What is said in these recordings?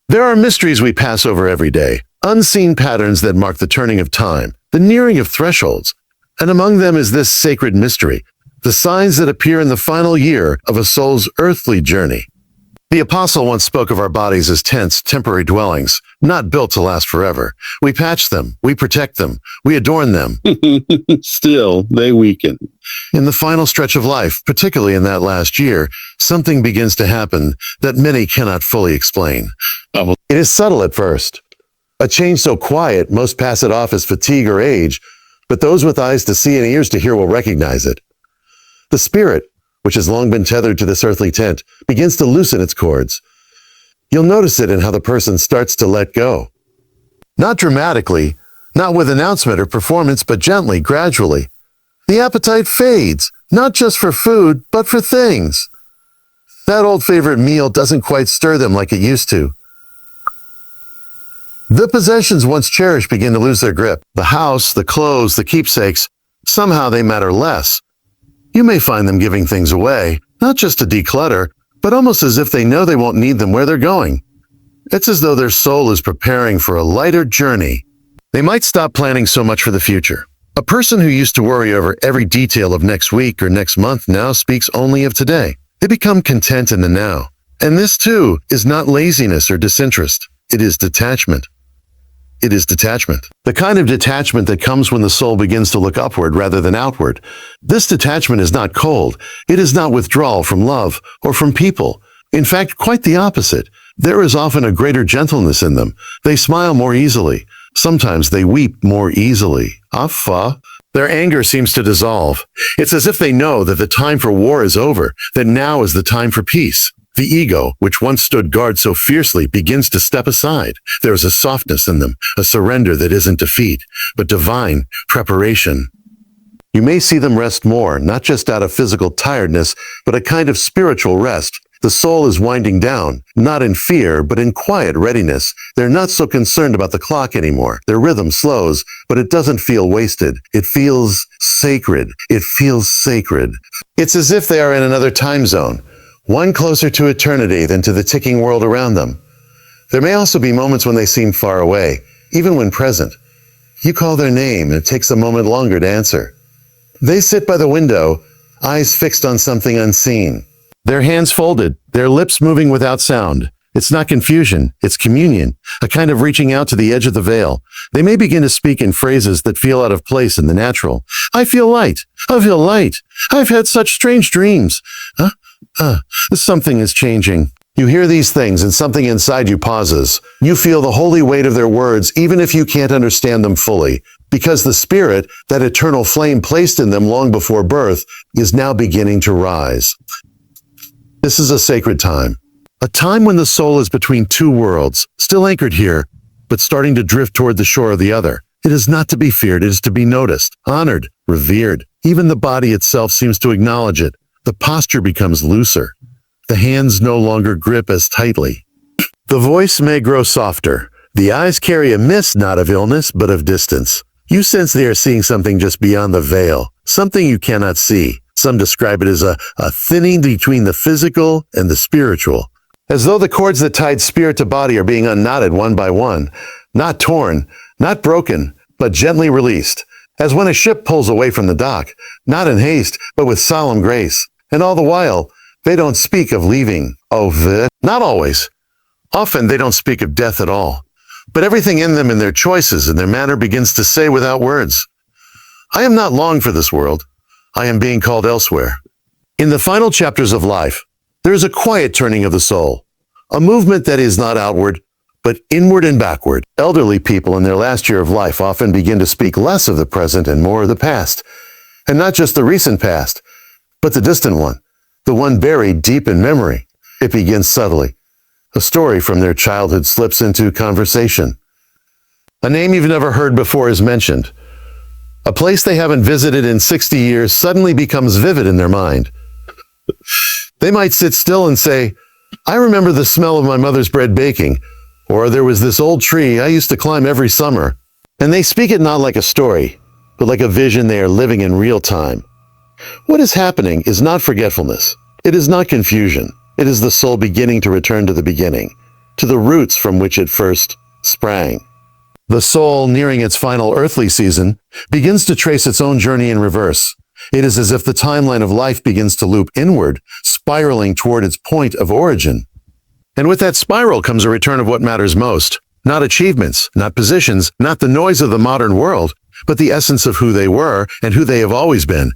There are mysteries we pass over every day, unseen patterns that mark the turning of time, the nearing of thresholds, and among them is this sacred mystery, the signs that appear in the final year of a soul's earthly journey. The apostle once spoke of our bodies as tents, temporary dwellings, not built to last forever. We patch them, we protect them, we adorn them. Still, they weaken. In the final stretch of life, particularly in that last year, something begins to happen that many cannot fully explain. It is subtle at first. A change so quiet, most pass it off as fatigue or age, but those with eyes to see and ears to hear will recognize it. The spirit, which has long been tethered to this earthly tent, begins to loosen its cords. You'll notice it in how the person starts to let go. Not dramatically, not with announcement or performance, but gently, gradually. The appetite fades, not just for food, but for things. That old favorite meal doesn't quite stir them like it used to. The possessions once cherished begin to lose their grip. The house, the clothes, the keepsakes, somehow they matter less. You may find them giving things away, not just to declutter, but almost as if they know they won't need them where they're going. It's as though their soul is preparing for a lighter journey. They might stop planning so much for the future. A person who used to worry over every detail of next week or next month now speaks only of today. They become content in the now. And this, too, is not laziness or disinterest. It is detachment. It is detachment. The kind of detachment that comes when the soul begins to look upward rather than outward. This detachment is not cold. It is not withdrawal from love or from people. In fact, quite the opposite. There is often a greater gentleness in them. They smile more easily. Sometimes they weep more easily. Affa. Their anger seems to dissolve. It's as if they know that the time for war is over, that now is the time for peace. The ego, which once stood guard so fiercely, begins to step aside. There is a softness in them, a surrender that isn't defeat, but divine preparation. You may see them rest more, not just out of physical tiredness, but a kind of spiritual rest. The soul is winding down, not in fear, but in quiet readiness. They're not so concerned about the clock anymore. Their rhythm slows, but it doesn't feel wasted. It feels sacred. It feels sacred. It's as if they are in another time zone, one closer to eternity than to the ticking world around them. There may also be moments when they seem far away, even when present. You call their name, and it takes a moment longer to answer. They sit by the window, eyes fixed on something unseen. Their hands folded, their lips moving without sound. It's not confusion, it's communion, a kind of reaching out to the edge of the veil. They may begin to speak in phrases that feel out of place in the natural. I feel light. I feel light. I've had such strange dreams. Something is changing. You hear these things and something inside you pauses. You feel the holy weight of their words, even if you can't understand them fully, because the spirit, that eternal flame placed in them long before birth, is now beginning to rise. This is a sacred time, a time when the soul is between two worlds, still anchored here, but starting to drift toward the shore of the other. It is not to be feared, it is to be noticed, honored, revered. Even the body itself seems to acknowledge it. The posture becomes looser. The hands no longer grip as tightly. The voice may grow softer. The eyes carry a mist not of illness, but of distance. You sense they are seeing something just beyond the veil, something you cannot see. Some describe it as a thinning between the physical and the spiritual, as though the cords that tied spirit to body are being unknotted one by one, not torn, not broken, but gently released, as when a ship pulls away from the dock, not in haste, but with solemn grace. And all the while, they don't speak of leaving. Not always. Often they don't speak of death at all. But everything in them, in their choices and their manner, begins to say without words, I am not long for this world. I am being called elsewhere. In the final chapters of life, there is a quiet turning of the soul, a movement that is not outward, but inward and backward. Elderly people in their last year of life often begin to speak less of the present and more of the past. And not just the recent past, but the distant one, the one buried deep in memory. It begins subtly. A story from their childhood slips into conversation. A name you've never heard before is mentioned. A place they haven't visited in 60 years suddenly becomes vivid in their mind. They might sit still and say, I remember the smell of my mother's bread baking, or there was this old tree I used to climb every summer. And they speak it not like a story, but like a vision they are living in real time. What is happening is not forgetfulness. It is not confusion. It is the soul beginning to return to the beginning. to the roots from which it first sprang. The soul, nearing its final earthly season, begins to trace its own journey in reverse. It is as if the timeline of life begins to loop inward, spiraling toward its point of origin. And with that spiral comes a return of what matters most. Not achievements, not positions, not the noise of the modern world, but the essence of who they were and who they have always been.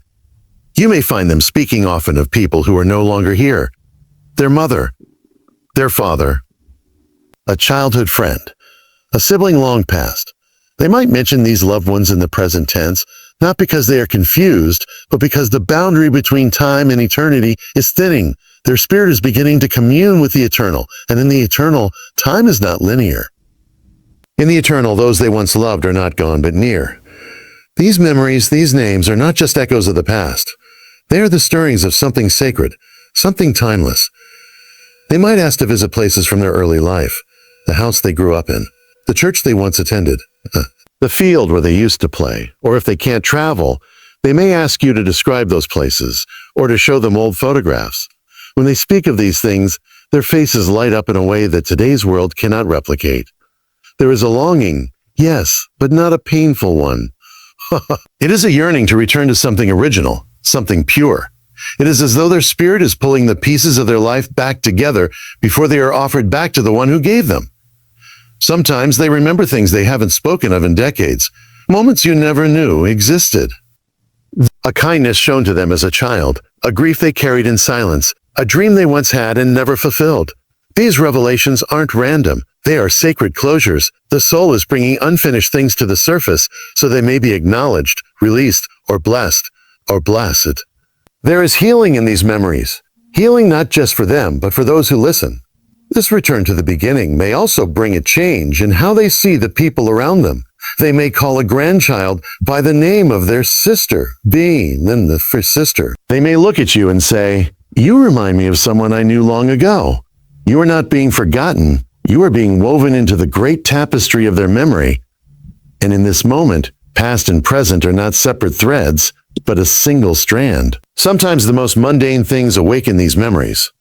You may find them speaking often of people who are no longer here. Their mother, their father, a childhood friend, a sibling long past. They might mention these loved ones in the present tense, not because they are confused, but because the boundary between time and eternity is thinning. Their spirit is beginning to commune with the eternal, and in the eternal, time is not linear. In the eternal, those they once loved are not gone but near. These memories, these names, are not just echoes of the past. They are the stirrings of something sacred, something timeless. They might ask to visit places from their early life, the house they grew up in, the church they once attended, the field where they used to play, or if they can't travel, they may ask you to describe those places or to show them old photographs. When they speak of these things, their faces light up in a way that today's world cannot replicate. There is a longing, yes, but not a painful one. It is a yearning to return to something original, something pure. It is as though their spirit is pulling the pieces of their life back together before they are offered back to the one who gave them. Sometimes they remember things they haven't spoken of in decades, moments you never knew existed. A kindness shown to them as a child, a grief they carried in silence, a dream they once had and never fulfilled. These revelations aren't random. They are sacred closures. The soul is bringing unfinished things to the surface so they may be acknowledged, released, or blessed, or blessed. There is healing in these memories. Healing not just for them, but for those who listen. This return to the beginning may also bring a change in how they see the people around them. They may call a grandchild by the name of their sister, being then the first sister. They may look at you and say, "You remind me of someone I knew long ago." You are not being forgotten. You are being woven into the great tapestry of their memory. And in this moment, past and present are not separate threads, but a single strand. Sometimes the most mundane things awaken these memories.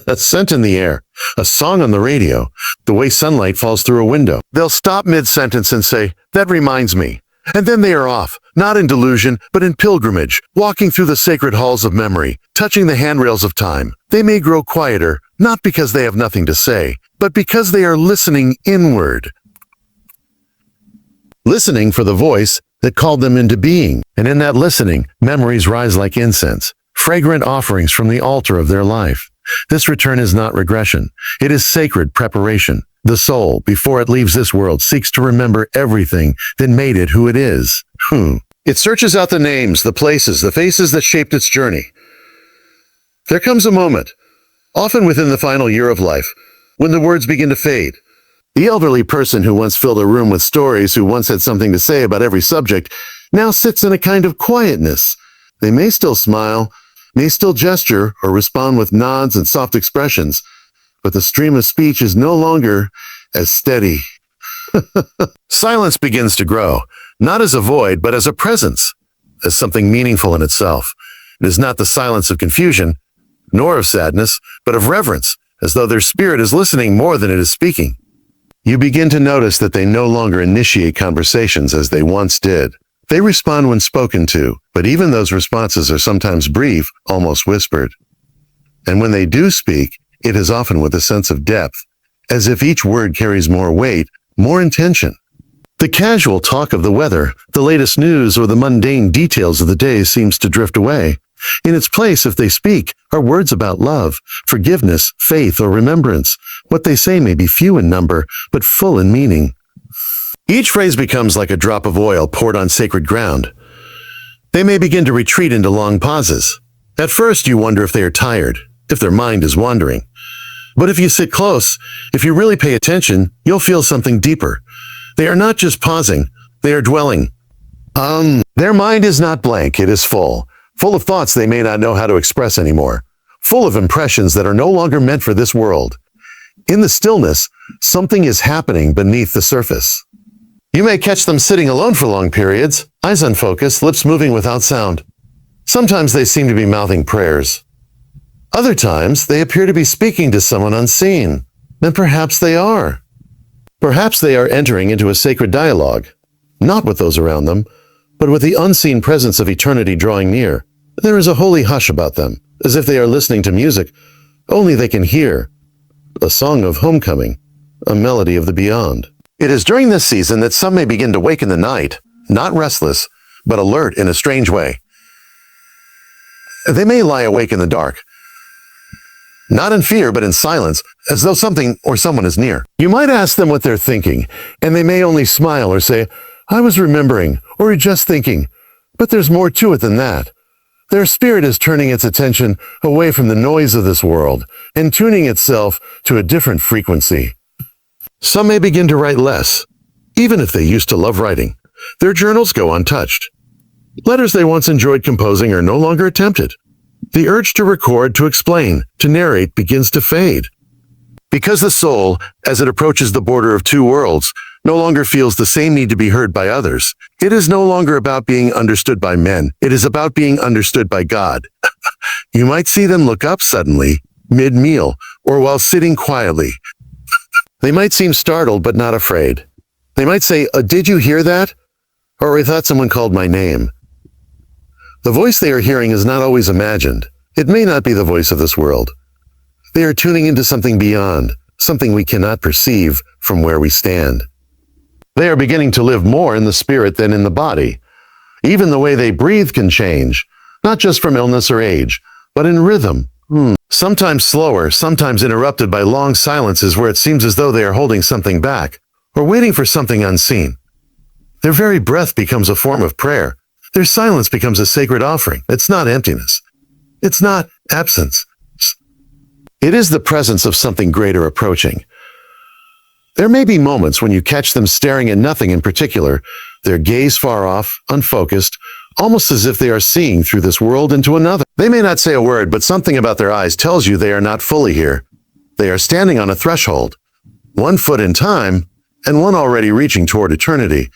A scent in the air, a song on the radio, the way sunlight falls through a window. They'll stop mid-sentence and say, "That reminds me." And then they are off, not in delusion, but in pilgrimage, walking through the sacred halls of memory, touching the handrails of time. They may grow quieter, not because they have nothing to say, but because they are listening inward. Listening for the voice that called them into being. And in that listening, memories rise like incense, fragrant offerings from the altar of their life. This return is not regression. It is sacred preparation. The soul, before it leaves this world, seeks to remember everything that made it who it is. It searches out the names, the places, the faces that shaped its journey. There comes a moment, often within the final year of life, when the words begin to fade. The elderly person who once filled a room with stories, who once had something to say about every subject, now sits in a kind of quietness. They may still smile, may still gesture or respond with nods and soft expressions, but the stream of speech is no longer as steady. Silence begins to grow, not as a void, but as a presence, as something meaningful in itself. It is not the silence of confusion, nor of sadness, but of reverence, as though their spirit is listening more than it is speaking. You begin to notice that they no longer initiate conversations as they once did. They respond when spoken to, but even those responses are sometimes brief, almost whispered. And when they do speak, it is often with a sense of depth, as if each word carries more weight, more intention. The casual talk of the weather, the latest news, or the mundane details of the day seems to drift away. In its place, if they speak, are words about love, forgiveness, faith, or remembrance. What they say may be few in number, but full in meaning. Each phrase becomes like a drop of oil poured on sacred ground. They may begin to retreat into long pauses. At first, you wonder if they are tired, if their mind is wandering. But if you sit close, if you really pay attention, you'll feel something deeper. They are not just pausing, they are dwelling. Their mind is not blank, it is full of thoughts they may not know how to express anymore, full of impressions that are no longer meant for this world. In the stillness, something is happening beneath the surface. You may catch them sitting alone for long periods, eyes unfocused, lips moving without sound. Sometimes they seem to be mouthing prayers. Other times, they appear to be speaking to someone unseen. then perhaps they are. Perhaps they are entering into a sacred dialogue, not with those around them, but with the unseen presence of eternity drawing near. There is a holy hush about them, as if they are listening to music only they can hear, a song of homecoming, a melody of the beyond. It is during this season that some may begin to wake in the night, not restless, but alert in a strange way. They may lie awake in the dark, not in fear, but in silence, as though something or someone is near. You might ask them what they're thinking, and they may only smile or say, "I was remembering," or "just thinking," but there's more to it than that. Their spirit is turning its attention away from the noise of this world and tuning itself to a different frequency. Some may begin to write less, even if they used to love writing. Their journals go untouched. Letters they once enjoyed composing are no longer attempted. The urge to record, to explain, to narrate begins to fade. Because the soul, as it approaches the border of two worlds, no longer feels the same need to be heard by others. It is no longer about being understood by men. It is about being understood by God. You might see them look up suddenly, mid-meal, or while sitting quietly. They might seem startled but not afraid. They might say, "Did you hear that?" Or, "I thought someone called my name." The voice they are hearing is not always imagined. It may not be the voice of this world. They are tuning into something beyond, something we cannot perceive from where we stand. They are beginning to live more in the spirit than in the body. Even the way they breathe can change, not just from illness or age, but in rhythm. Sometimes slower, sometimes interrupted by long silences where it seems as though they are holding something back, or waiting for something unseen. Their very breath becomes a form of prayer. Their silence becomes a sacred offering. It's not emptiness. It's not absence. It is the presence of something greater approaching. There may be moments when you catch them staring at nothing in particular, their gaze far off, unfocused, almost as if they are seeing through this world into another. They may not say a word, but something about their eyes tells you they are not fully here. They are standing on a threshold, one foot in time, and one already reaching toward eternity.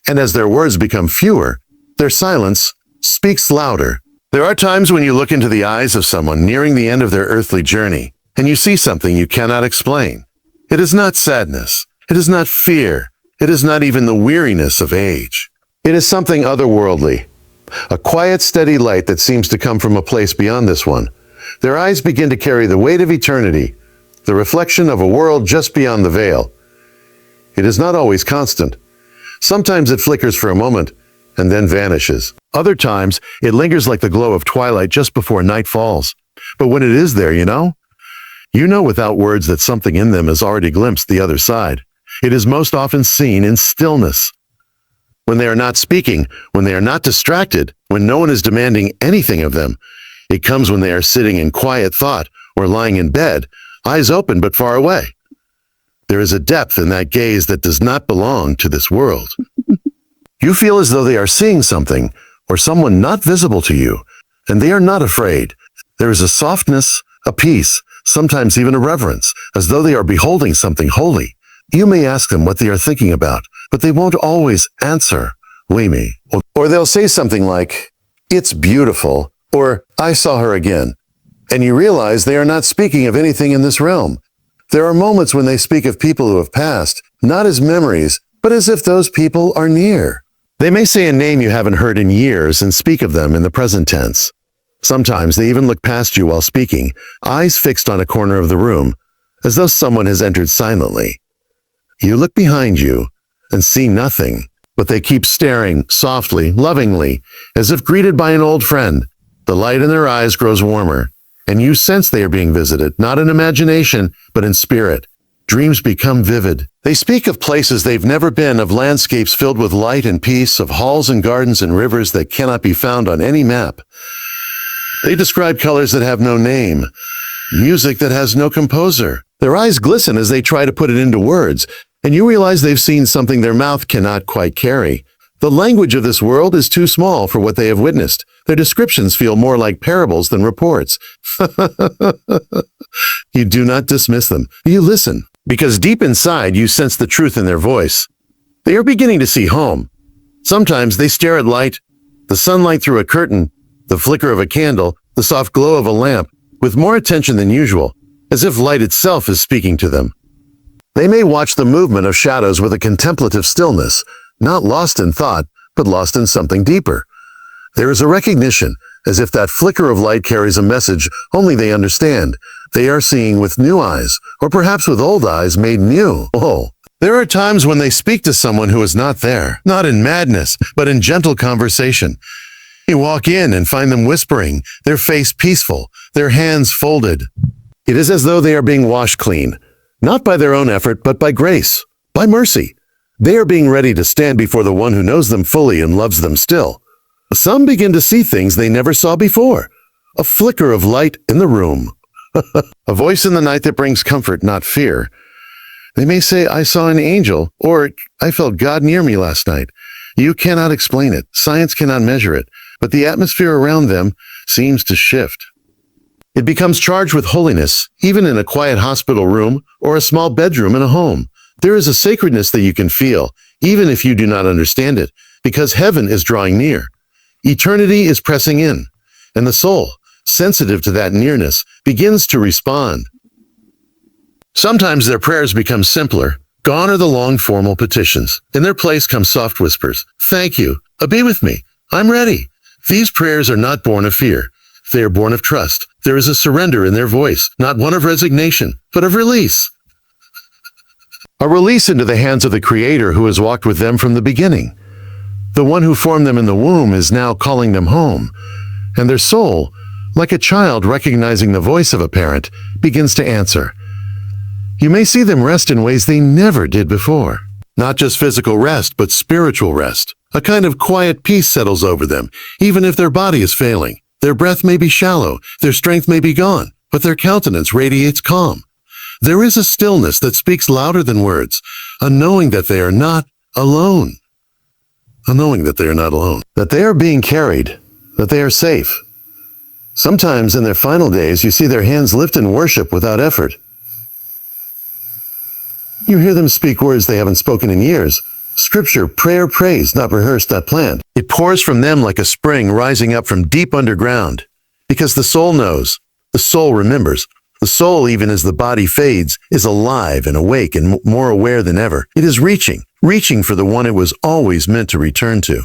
And as their words become fewer, their silence speaks louder. There are times when you look into the eyes of someone nearing the end of their earthly journey, and you see something you cannot explain. It is not sadness. It is not fear. It is not even the weariness of age. It is something otherworldly, a quiet, steady light that seems to come from a place beyond this one. Their eyes begin to carry the weight of eternity, the reflection of a world just beyond the veil. It is not always constant. Sometimes it flickers for a moment and then vanishes. Other times, it lingers like the glow of twilight just before night falls. But when it is there, you know without words that something in them has already glimpsed the other side. It is most often seen in stillness. When they are not speaking, when they are not distracted, when no one is demanding anything of them. It comes when they are sitting in quiet thought or lying in bed, eyes open but far away. There is a depth in that gaze that does not belong to this world. You feel as though they are seeing something or someone not visible to you, and they are not afraid. There is a softness, a peace, sometimes even a reverence, as though they are beholding something holy. You may ask them what they are thinking about, but they won't always answer, "Leave or they'll say something like, "It's beautiful," or "I saw her again." And you realize they are not speaking of anything in this realm. There are moments when they speak of people who have passed, not as memories, but as if those people are near. They may say a name you haven't heard in years and speak of them in the present tense. Sometimes they even look past you while speaking, eyes fixed on a corner of the room, as though someone has entered silently. You look behind you and see nothing, but they keep staring softly, lovingly, as if greeted by an old friend. The light in their eyes grows warmer, and you sense they are being visited, not in imagination, but in spirit. Dreams become vivid. They speak of places they've never been, of landscapes filled with light and peace, of halls and gardens and rivers that cannot be found on any map. They describe colors that have no name, music that has no composer. Their eyes glisten as they try to put it into words, and you realize they've seen something their mouth cannot quite carry. The language of this world is too small for what they have witnessed. Their descriptions feel more like parables than reports. You do not dismiss them. You listen, because deep inside you sense the truth in their voice. They are beginning to see home. Sometimes they stare at light, the sunlight through a curtain, the flicker of a candle, the soft glow of a lamp, with more attention than usual, as if light itself is speaking to them. They may watch the movement of shadows with a contemplative stillness, not lost in thought, but lost in something deeper. There is a recognition, as if that flicker of light carries a message only they understand. They are seeing with new eyes, or perhaps with old eyes made new. Oh, there are times when they speak to someone who is not there, not in madness, but in gentle conversation. You walk in and find them whispering, their face peaceful, their hands folded. It is as though they are being washed clean, not by their own effort, but by grace, by mercy. They are being ready to stand before the one who knows them fully and loves them still. Some begin to see things they never saw before. A flicker of light in the room. A voice in the night that brings comfort, not fear. They may say, I saw an angel, or I felt God near me last night. You cannot explain it. Science cannot measure it. But the atmosphere around them seems to shift. It becomes charged with holiness, even in a quiet hospital room or a small bedroom in a home. There is a sacredness that you can feel, even if you do not understand it, because heaven is drawing near. Eternity is pressing in, and the soul, sensitive to that nearness, begins to respond. Sometimes their prayers become simpler. Gone are the long formal petitions. In their place come soft whispers. Thank you. Be with me. I'm ready. These prayers are not born of fear. They are born of trust. There is a surrender in their voice, not one of resignation, but of release. A release into the hands of the Creator who has walked with them from the beginning. The one who formed them in the womb is now calling them home, and their soul, like a child recognizing the voice of a parent, begins to answer. You may see them rest in ways they never did before. Not just physical rest, but spiritual rest. A kind of quiet peace settles over them, even if their body is failing. Their breath may be shallow, their strength may be gone, but their countenance radiates calm. There is a stillness that speaks louder than words, a knowing that they are not alone. A knowing that they are not alone. That they are being carried, that they are safe. Sometimes in their final days, you see their hands lift in worship without effort. You hear them speak words they haven't spoken in years. Scripture, prayer, praise, not rehearsed, not planned. It pours from them like a spring rising up from deep underground. Because the soul knows, the soul remembers. The soul, even as the body fades, is alive and awake and more aware than ever. It is reaching for the one it was always meant to return to.